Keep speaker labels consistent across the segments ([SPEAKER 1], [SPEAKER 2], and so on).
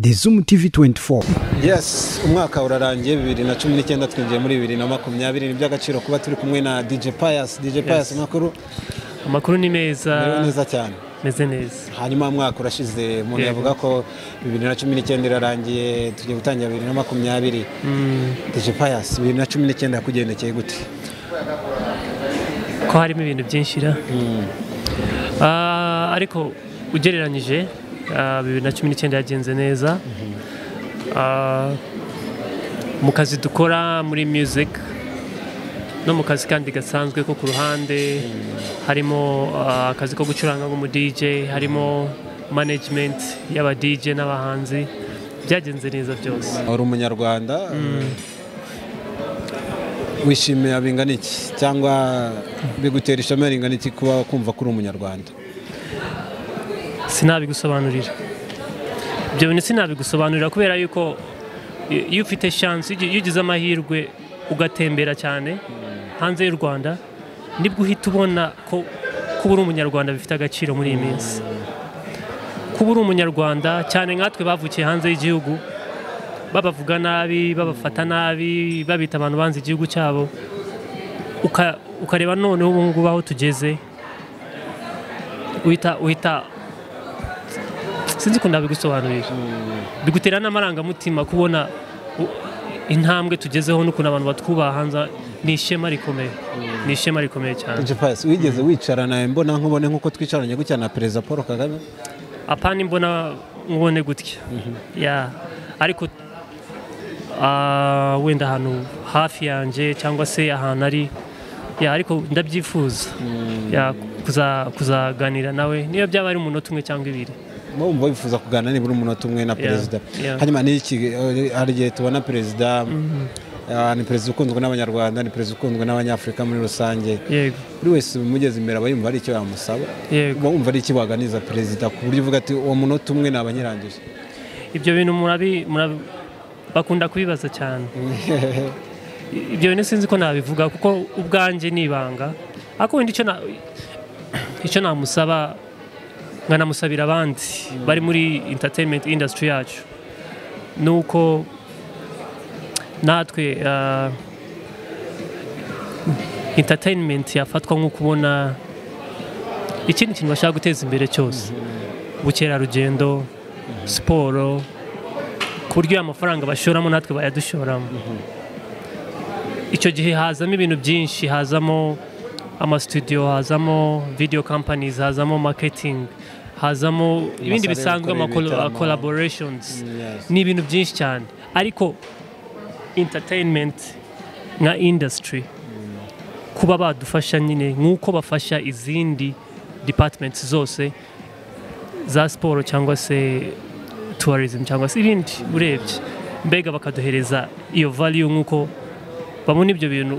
[SPEAKER 1] The ZOOM TV24.
[SPEAKER 2] Yes, umwaka urarangiye 2019 twinjiye muri 2020 ni by'agaciro kuba turi kumwe na DJ Pius. DJ Pius
[SPEAKER 3] amakuru ni meza.
[SPEAKER 2] Neza cyane.
[SPEAKER 3] Meze neza.
[SPEAKER 2] Hanyuma umwaka urashize umuntu yavuga ko 2019 irarangiye tugiye gutangira 2020. DJ Pius 2019 yakugendekeye gute?
[SPEAKER 3] Ko harimo ibintu byinshi ra. Ariko ugereranyije 2019 yagenze neza. Mu kazi dukora muri music no mu kazi kandi gasanzwe ko ku ruhande harimo akazi ko gucuranga ngo mu DJ, harimo management y'aba DJ n'abahanzi, byagenze neza byose.
[SPEAKER 2] Uri umunyarwanda wishimiye abingana iki cyangwa bigutera ishema ringana iki kuba kumva kuri umunyarwanda?
[SPEAKER 3] Sinabigusobanurira. Ibyo bintu sinabigusobanurira kubera yuko iyo ufite chance, iyo ugize amahirwe ugatembera cyane hanze y'u Rwanda, nibwo uhita ubona ko kuba uri umunyarwanda bifite agaciro muri iyi minsi. Kuba uri umunyarwanda cyane nkatwe bavukiye hanze y'igihugu, babavuga nabi, babafata nabi, babita abantu banze igihugu cyabo, ukareba noneho ubu ngubu aho tugeze, uhita sinzi ko ndabigusobanurira. Bigutera n'amaranga mutima kubona intambwe tugezeho n'ukuntu abantu batwubaha hanze. Ni ishema rikomeye. Ni ishema rikomeye cyane.
[SPEAKER 2] DJ Pius, wigeze wicarana mbona nkubone nkuko twicaranye gutya na Perezida Paul Kagame?
[SPEAKER 3] Apana mbona nkubone gutya. Ya, ariko wenda hano hafi yanje cyangwa se ahantu ari, ya ariko ndabyifuza ya kuzaganira nawe niyo byaba ari umunota umwe cyangwa ibiri.
[SPEAKER 2] Mumva bifuza kuganira nibura umunota umwe na Perezida. Hanyuma n'iki hari gihe tubona Perezida ni Perezida ukundwa n'abanyarwanda, ni Perezida ukundwa n'abanyafrika muri rusange.
[SPEAKER 3] Yego.
[SPEAKER 2] Buri wese mugeze imbere aba yumva ari icyo yamusaba. Wumva ari iki waganiza Perezida ku buryo uvuga ati uwo munota umwe nabanyirangije?
[SPEAKER 3] Ibyo bintu bakunda kubibaza cyane. Ibyo bintu sinzi ko nabivuga kuko ubwanje nibanga. Ako wenda icyo namusaba nkanamusabira abandi bari muri entertainment industry yacu nuko natwe entertainment yafatwa nko kubona ikindi kintu bashaka guteza imbere cyose, ubukerarugendo, siporo, ku buryo amafaranga bashoramo natwe bayadushoramo. Icyo gihe hazamo ibintu byinshi, hazamo studio, hazamo video companies, hazamo marketing, hazamo ibindi bisanzwe collaborations, ni ibintu byinshi cyane. Ariko entertainment nka industry kuba badufasha nyine nkuko bafasha izindi departments zose za sport cyangwa se tourism cyangwa se ibindi, urebye mbega bakaduhereza iyo value nkuko babona ibyo bintu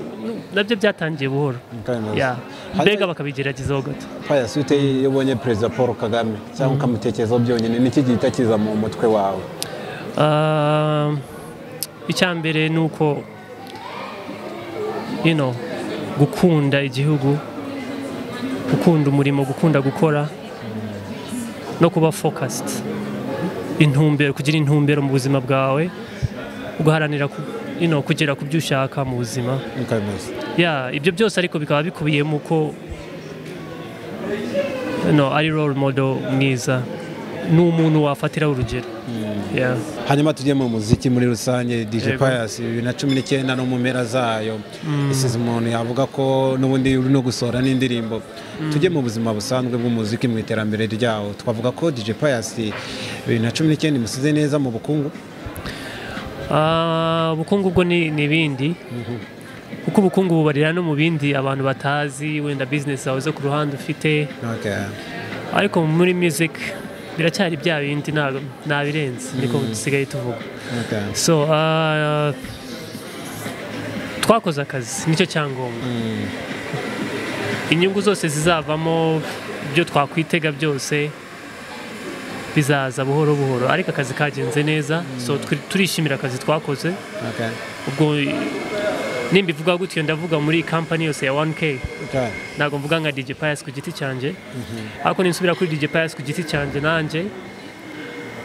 [SPEAKER 3] nabyo byatangiye buhoro. Mbega bakabigerageza gato.
[SPEAKER 2] Pius, ute yobonye Perezida Paul Kagame cyangwa ukamutekerezaho byonyine, niki gihita kiza mu mutwe wawe? Icyambere nuko gukunda igihugu, gukunda umurimo, gukunda gukora no kuba focused, kugira intumbero mu buzima bwawe, ugaharanira kugera ku byo ushaka mu buzima. Ibyo byose ariko bikaba bikubiyemo ko ari role model mwiza, n'umuntu wafatira urugero. Hanyuma tujye mu muziki muri rusange. DJ Pius 2019 no mu mpera zayo isize umuntu yavuga ko n'ubundi uri no gusohora n'indirimbo. Tujye mu buzima busanzwe bw'umuziki mu iterambere ryawo, twavuga ko DJ Pius 2019 musize neza mu bukungu.
[SPEAKER 3] Ubukungu bwo ni ibindi, kuko ubukungu bubarira no mu bindi abantu batazi, wenda business zawe zo ku ruhande ufite. Ariko muri music biracyari bya bindi nabirenze, niko dusigaye tuvuga. So twakoze akazi, nicyo cyangombwa. Inyungu zose zizavamo, ibyo twakwitega byose bizaza buhoro buhoro, ariko akazi kagenze neza. So turishimira akazi twakoze. Ubwo nimbivuga gutyo ndavuga muri company yose ya 1K. Nago mvuga nka DJ Pius ku giti cyanje. Ariko ninsubira kuri DJ Pius ku giti cyanje, nanjye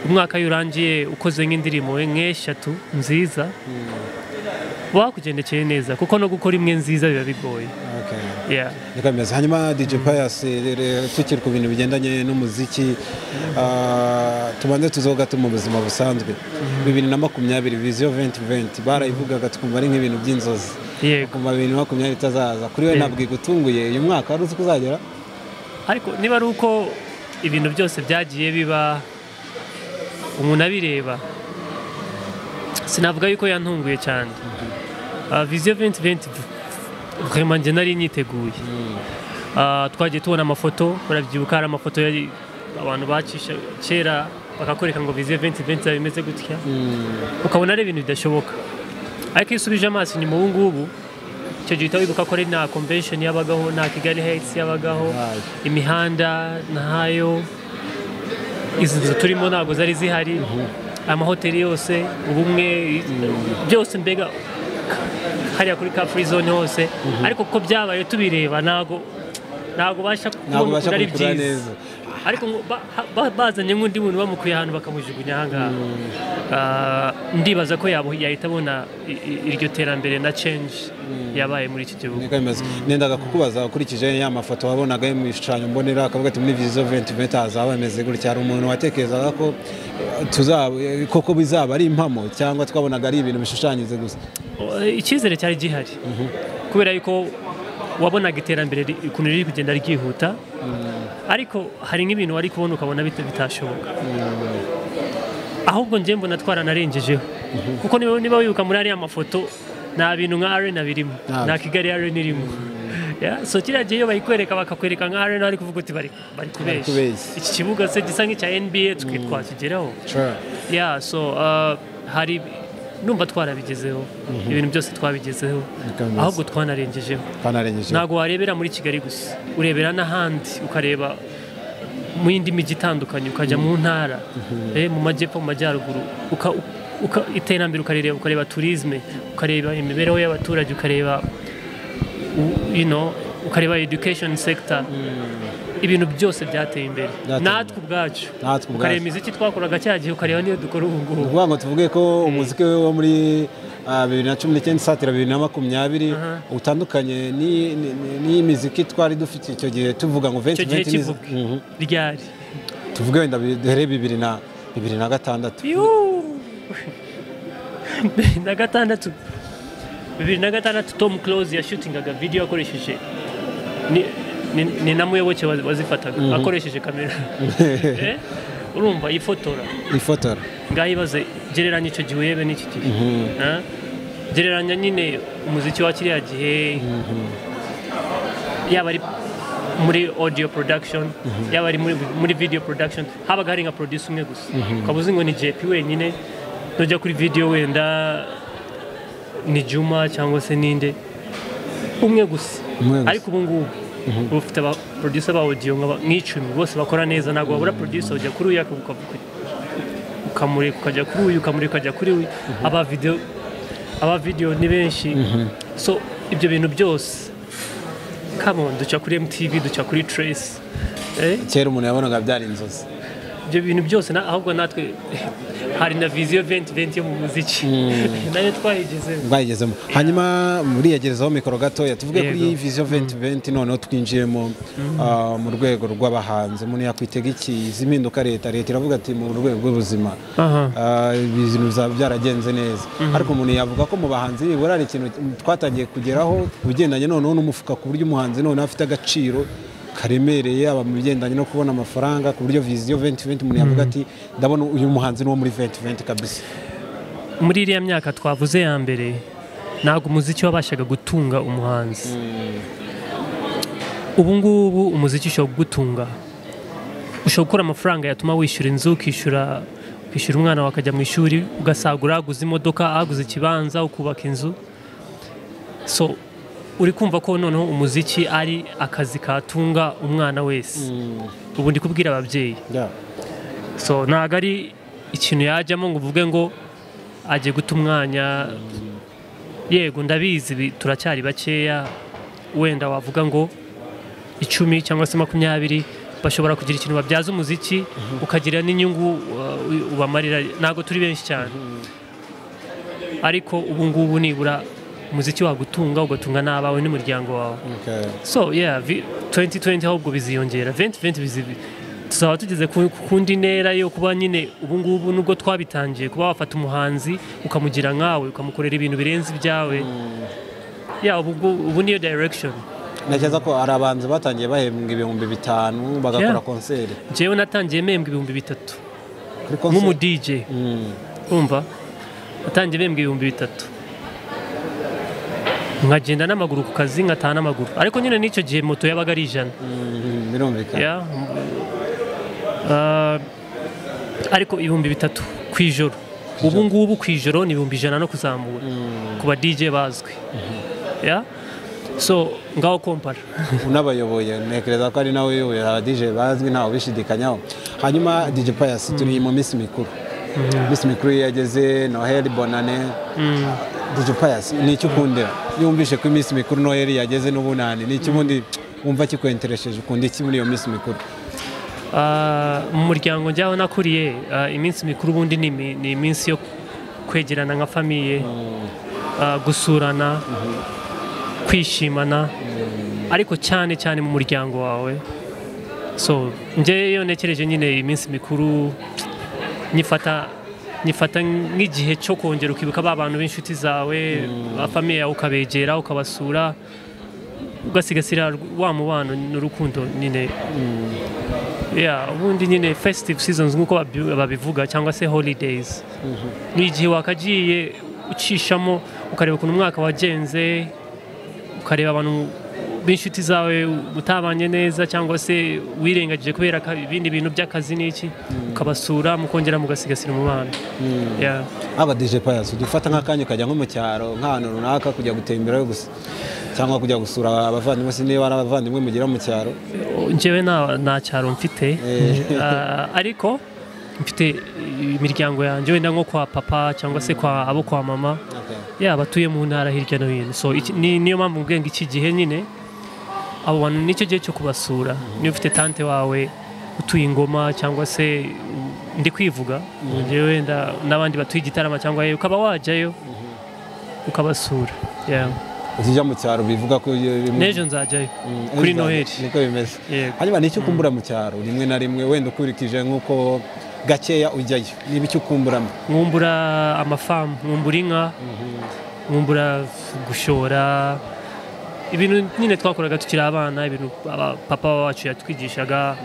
[SPEAKER 3] umwaka yurangiye ukoze nk'indirimbo nk'eshatu nziza wakugendekeye neza kuko no gukora imwe nziza biba bigoye.
[SPEAKER 2] Nikameza hanyuma DJ Pius tukiri ku bintu bigendanye n'umuziki tubanze tuzoga mu buzima busanzwe 2020 vision 2020 barayivugaga tukumva ari nk'ibintu by'inzozi kumva 2020 itazaza kuri we ntabwo igutunguye uyu mwaka ari uzi kuzagera
[SPEAKER 3] ariko niba ari uko ibintu byose byagiye biba umuntu abireba sinavuga yuko yantunguye cyane. Vision 2020 vraiment je nari nyiteguye. Twagiye tubona amafoto barabyibuka hari amafoto yari abantu bacisha kera bakakoreka ngo Vision 2020 bimeze gutya ukabona ari ibintu bidashoboka ariko isubije amaso inyuma ubu ngubu cyo gihita wibuka ko ari na convention yabagaho na Kigali Heights yabagaho imihanda nahayo izi turimo ntago zari zihari amahoteli yose ubumwe byose mbega hariya kuri ka free zone hose ariko ko byabaye tubireba ntago basha kubona ari byiza ariko bazanye nk'undi muntu bamukuye ahantu bakamujugunya ahangaha ndibaza ko yahita abona iryo terambere na change yabaye muri iki gihugu.
[SPEAKER 2] Nendaga kukubaza ukurikije ya mafoto wabonaga mu bishushanyo mbonera akavuga ati muri Vision 2020 hazaba bameze gutya hari umuntu watekerezaga ko koko bizaba ari impamo cyangwa twabonaga ari ibintu bishushanyije gusa?
[SPEAKER 3] Icyizere cyari gihari kubera yuko wabonaga iterambere ukuntu riri kugenda ryihuta ariko hari nk'ibintu wari kubona ukabona bitashoboka ahubwo njye mbona twaranarengejeho kuko niba wibuka muri ariya mafoto nta bintu nka arena birimo nta Kigali arena irimo so kiriya gihe iyo bayikwereka bakakwereka nka arena ari kuvuga uti bari kubeshya iki kibuga se gisa nk'icya NBA twakigeraho so hari numva twarabigezeho ibintu byose twabigezeho ahubwo twanarengejeho ntago warebera muri Kigali gusa urebera n'ahandi ukareba mu yindi mijyi itandukanye ukajya mu ntara mu majyepfo mu majyaruguru iterambere ukareba tourisme ukareba imibereho y'abaturage ukareba ukareba education sector ibintu byose byateye imbere natwe ubwacu ukareba imiziki twakoraga cyagihe ukareba niyo dukora ubu ngubu
[SPEAKER 2] kuvuga ngo tuvuge ko umuziki wo muri 2019 satira 2020 utandukanye n'imiziki twari dufite icyo gihe tuvuga ngo 2020
[SPEAKER 3] ryari
[SPEAKER 2] tuvuge wenda duhere 2006
[SPEAKER 3] 2006 Tom Close yashootingaga video akoresheje ni namuyoboke wazifataga akoresheje kamera urumva ifotora ngahibaze gereranya icyo gihe yebe n'iki gihe gereranya nyine umuziki wa kiriya gihe yaba ari muri audio production yaba ari muri video production habaga hari nka producer umwe gusa ukabuze ngo ni JP wenyine nujya kuri video wenda ni Juma cyangwa se ninde umwe gusa ariko ubu ngubu ufite aba producer ba audio nk'icumi bose bakora neza ntabwo babura producer ujya kuri uyu ukamureka ukajya kuri uyu ukamureka ukajya kuri uyu aba video ni benshi so ibyo bintu byose come on duca kuri MTV duca kuri Trace
[SPEAKER 2] kera umuntu yabonaga byari inzozi
[SPEAKER 3] ibyo bintu byose ahubwo natwe hari na Vision 2020 yo mu muziki nayo twayigezemo
[SPEAKER 2] hanyuma muri yegerezaho mikoro gato tuvuge kuri Vision 2020 noneho twinjiyemo mu rwego rw'abahanzi umuntu yakwitega iki zimpinduka leta iravuga ati mu rwego rw'ubuzima ibintu byaragenze neza ariko umuntu yavuga ko mu bahanzi nibura ari ikintu twatangiye kugeraho ugendanye noneho n'umufuka ku buryo umuhanzi noneho afite agaciro karemereye aba mu bigendanye no kubona amafaranga ku buryo Vision 2020 umuntu yavuga ati ndabona uyu muhanzi no muri 2020 kabisa.
[SPEAKER 3] Muri iriya myaka twavuze ya mbere ntabwo umuziki wabashaga gutunga umuhanzi ubu ngubu umuziki ushobora gutunga ushobora gukora amafaranga yatuma wishyura inzu ukishyura umwana wakajya mu ishuri ugasagura aguze imodoka aguze ikibanza ukubaka inzu so uri kumva ko noneho umuziki ari akazi katunga umwana wese ubu ndi kubwira ababyeyi so ntago ari ikintu yajyamo ngo uvuge ngo agiye guta umwanya yego ndabizi turacyari bakeya wenda wavuga ngo 10 cyangwa se 20 bashobora kugira ikintu babyaza umuziki ukagira n'inyungu ubamarira ntago turi benshi cyane ariko ubu ngubu nibura umuziki wagutunga ugatunga n'abawe n'umuryango wawe so yeah 2020 ahubwo biziyongera 2020 tuzaba tugeze ku kundi ntera yo kuba nyine ubu ngubu nubwo twabitangiye kuba wafata umuhanzi ukamugira nkawe ukamukorera ibintu birenze ibyawe ubu niyo direction.
[SPEAKER 2] Nageza ko ari abanzi batangiye bahembwa 5,000 bagakora konseri.
[SPEAKER 3] Jewe natangiye mpembwa 3,000 nk'umu DJ. Umva natangiye mpembwa 3,000 nkagenda n'amaguru ku kazi nkataha n'amaguru ariko nyine n'icyo gihe moto yabaga ari 100
[SPEAKER 2] birumvikana
[SPEAKER 3] ariko 3,000 ku ijoro ubu ngubu ku ijoro ni 100 no kuzamura ku ba DJ bazwi so ngaho kompara
[SPEAKER 2] unabayoboye nekereza ko ari nawe uyoboye aba DJ bazwi ntawe bishidikanyaho. Hanyuma DJ Pius turi mu minsi mikuru minsi mikuru yageze Noheli Bonane DJ Pius ni icyo ukundira yumvishe ko iminsi mikuru Noheli yageze n'ubunani ni iki ubundi wumva kikwenteresheje ukunda iki muri iyo minsi mikuru?
[SPEAKER 3] Mu muryango njyaho nakuriye iminsi mikuru ubundi ni iminsi yo kwegerana nka famiye gusurana kwishimana ariko cyane cyane mu muryango wawe so ngeyo nekereje nyine iminsi mikuru nyifata nk'igihe cyo kongera ukibuka ba bantu b'inshuti zawe famiye yawe ukabegera ukabasura ugasigasira wa mubano n'urukundo nyine ubundi nyine festive seasons nk'uko babivuga cyangwa se holidays ni igihe wakagiye ucishamo ukareba ukuntu umwaka wagenze ukareba abantu b'inshuti zawe utabanye neza cyangwa se wirengagije kubera ibindi bintu by'akazi n'iki ukabasura mukongera mugasigasira umubano
[SPEAKER 2] aba DJ Pius dufata nk'akanya ukajya nko mu cyaro nk'ahantu runaka kujya gutemberayo gusa cyangwa kujya gusura abavandimwe se niba ari abavandimwe mugira mu cyaro?
[SPEAKER 3] Njyewe nta cyaro mfite ariko mfite imiryango yanjye wenda nko kwa papa cyangwa se abo kwa mama batuye mu ntara hirya no hino so niyo mpamvu mbwenga iki gihe nyine abo bantu nicyo gihe cyo kubasura niyo ufite tante wawe utuye ingoma cyangwa se ndi kwivuga njyewe wenda n'abandi batuye igitarama cyangwa ukaba wajyayo ukabasura
[SPEAKER 2] Uzijya mu cyaro bivuga ko
[SPEAKER 3] n'ejo nzajyayo kuri Noheli
[SPEAKER 2] niko bimeze. Hanyuma nicyo kumbura mu cyaro rimwe na rimwe wenda ukurikije nk'uko gakeya ujyayo niba icyo ukumburamo?
[SPEAKER 3] Nkumbura amafamu nkumbura inka nkumbura gushora ibintu nyine twakoraga tukiri abana ibintu papa wacu yatwigishaga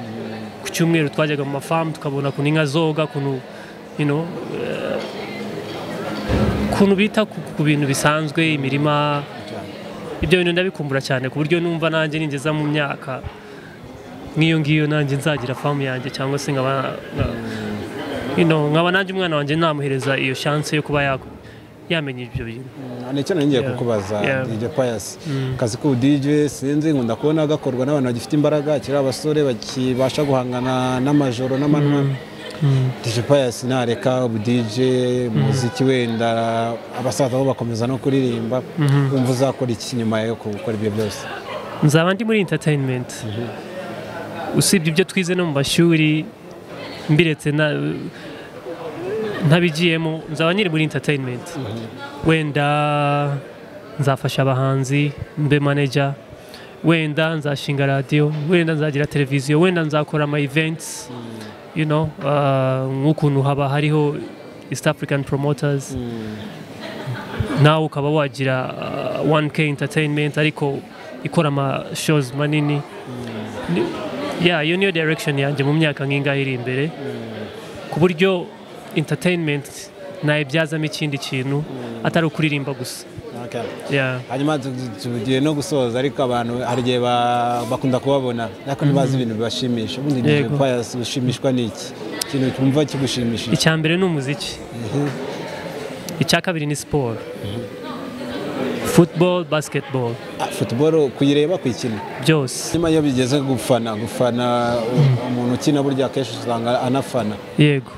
[SPEAKER 3] ku cyumweru twajyaga mu mafamu tukabona ku inka zoga kuntu kuntu bita ku bintu bisanzwe imirima ibyo bintu ndabikumbura cyane ku buryo numva nanjye ningeza mu myaka nk'iyo ngiyo nanjye nzagira famu yanjye cyangwa se nkaba nanjye umwana wanjye namuhereza iyo chance yo kuba yamenya ibyo bintu.
[SPEAKER 2] Nicyo ngiye kukubaza DJ Pius kazi ku DJ sinzi nkunda kubona gakorwa n'abantu bagifite imbaraga kiri abasore bakibasha guhangana n'amajoro n'amanywa DJ Pius nareka ubu DJ muziki wenda abasaza bo bakomeza no kuririmba umva uzakora iki nyuma yo gukora ibyo byose?
[SPEAKER 3] Nzaba ndi muri entertainment usibye ibyo twize no mu mashuri mbiretse ntabigiyemo nzaba nyiri muri entertainment wenda nzafasha abahanzi mbe manager wenda nzashinga radio wenda nzagira televiziyo wenda nzakora ama events nk'ukuntu haba hariho East African promoters nawe ukaba wagira 1K entertainment ariko ikora ama shows manini iyo niyo direction yanjye mu myaka nk'ingahe iri imbere ku buryo entertainment nayibyazamo ikindi kintu atari ukuririmba gusa.
[SPEAKER 2] Hanyuma tugiye no gusoza ariko abantu hari igihe bakunda kubabona ariko ntibazi ibintu bibashimisha ubundi DJ Pius ushimishwa n'iki ikintu twumva kigushimishije?
[SPEAKER 3] Icya mbere ni umuziki icya kabiri ni siporo football basketball
[SPEAKER 2] football kuyireba kwikina byose nyuma yo bigeze gufana umuntu ukina burya kenshi usanga anafana
[SPEAKER 3] yego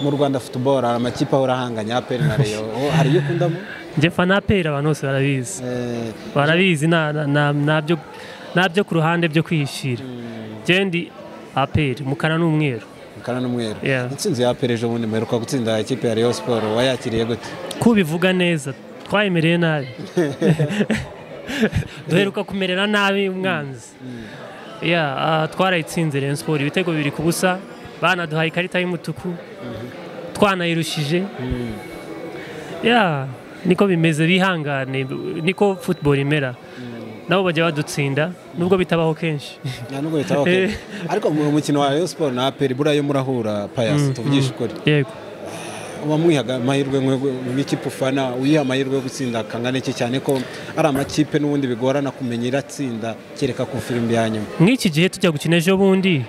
[SPEAKER 2] mu Rwanda football hari amakipe ahanganya Aperi na Rayon hari iyo ukundamo?
[SPEAKER 3] Njye fana Aperi abantu bose barabizi nabyo ku ruhande byo kwishira jendi APR mukara n'umweru.
[SPEAKER 2] Mukara n'umweru. Intsinzi ya APR ejo bundi muheruka gutsinda ikipe ya Rayon Sport wayakiriye gute?
[SPEAKER 3] Kubivuga neza twayemereye nabi. Duheruka kumerera nabi umwanzi. Twarayitsinze Rayon Sport ibitego 2-0 banaduhaye ikarita y'umutuku twanayirushije. Niko bimeze bihangane niko football imera. Nabo bajya badutsinda nubwo bitabaho kenshi.
[SPEAKER 2] Nubwo bitabaho kenshi. Ariko mu mukino wa Rayon Sport na APR burayo murahura Pius tuvugisha ukuri.
[SPEAKER 3] Yego.
[SPEAKER 2] Wamwihaga amahirwe nk'ikipe ufana uyiha amahirwe yo gutsinda kangana iki cyane ko ari amakipe n'ubundi bigorana kumenya iratsinda kereka ku filimbi ya nyuma.
[SPEAKER 3] Nk'iki gihe tujya gukina ejo bundi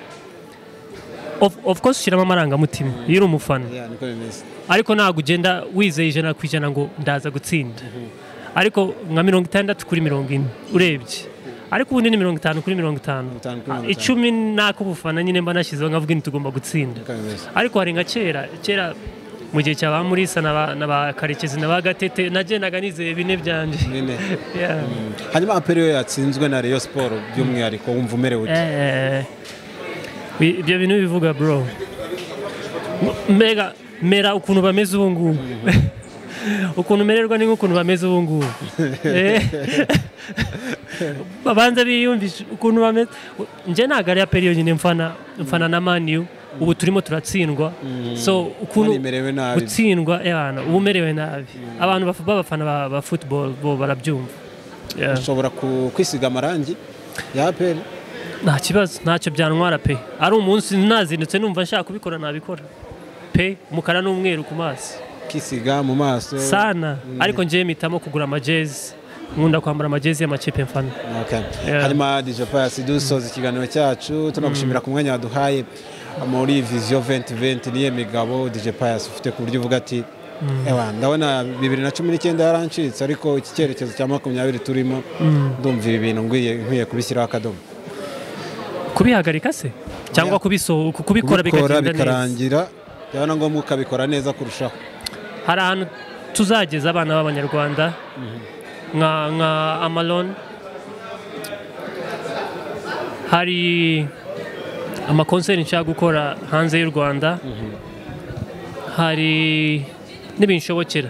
[SPEAKER 3] of course ushyiramo amarangamutima iyo uri umufana.
[SPEAKER 2] Niko bimeze.
[SPEAKER 3] Ariko ntabwo ugenda wizeye 100% ngo ndaza gutsinda. Ariko nka 60-40 urebye. Ariko ubundi ni 50-50. 10 nako bufana nyine mba nashyizeho nkavuga ni tugomba gutsinda. Ariko hari nka kera mu gihe cyaba muri sana na Karekezi na Gatete nagendaga nizeye bine byanje.
[SPEAKER 2] Hanyuma APR yatsinzwe na Rayon Sport by'umwihariko wumva umerewe ute?
[SPEAKER 3] Ibyo bintu bivuga bro. Mera ukuntu bameze ubu ngubu. Ukuntu mererwa ni nk'ukuntu bameze ubu ngubu. Babanza biyumvisha ukuntu bameze. Nje ntago ari APR yonyine mfana na Man U. Ubu turimo turatsindwa. So ukuntu gutsindwa ubu merewe nabi. Abantu bafana ba football bo barabyumva.
[SPEAKER 2] Ushobora kwisiga amarangi ya APR?
[SPEAKER 3] Nta kibazo ntacyo byantwara pe. Ari umunsi nazindutse numva nshaka kubikora nabikora. Pe mukara n'umweru ku maso.
[SPEAKER 2] Kisiga mu maso.
[SPEAKER 3] Sana. Ariko ngiye mitamo kugura amajezi. Nkunda kwambara amajezi y'amakipe mfana.
[SPEAKER 2] Hanyuma DJ Pius dusoza ikiganiro cyacu tunagushimira ku mwanya waduhaye muri Vision 2020 niye migabo DJ Pius ufite ku buryo uvuga ati ndabona 2019 yarancitse ariko iki cyerekezo cya 2020 turimo ndumvira ibintu nkwiye kubishyiraho akadomo.
[SPEAKER 3] Kubihagarika se cyangwa kubikora
[SPEAKER 2] bikarangira byabona ngombwa ukabikora neza kurushaho.
[SPEAKER 3] Hari ahantu tuzageza abana b'Abanyarwanda nka Amalon. Hari amakonseri nshaka gukora hanze y'u Rwanda. Hari n'ibinshobokera.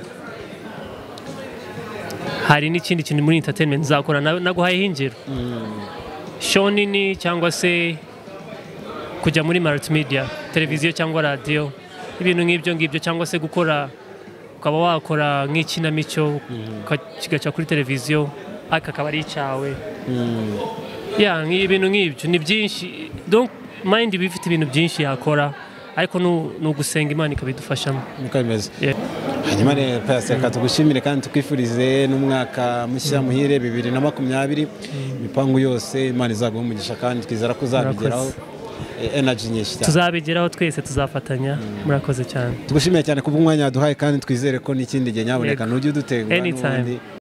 [SPEAKER 3] Hari n'ikindi kintu muri entertainment nzakora naguhaye ingero. Show nini cyangwa se kujya muri multimedia, televiziyo cyangwa radio, ibintu nk'ibyo cyangwa se gukora ukaba wakora nk'ikinamico kigaca kuri televiziyo akaba ari icyawe. Ibintu nk'ibyo ni byinshi. Donc mind bifite ibintu byinshi yakora ariko no gusenga Imana ikabidufashamo.
[SPEAKER 2] Niko bimeze. Hanyuma rero Pius tugushimire kandi tukwifurize n'umwaka mushya muhire 2020 imipango yose Imana izaguha umugisha kandi twizera ko uzabigeraho energy nyinshi cyane.
[SPEAKER 3] Tuzabigeraho twese tuzafatanya. Murakoze cyane.
[SPEAKER 2] Tugushimiye cyane kubw'umwanya waduhaye kandi twizere ko n'ikindi gihe nyaboneka n'ujye udutenga
[SPEAKER 3] anytime.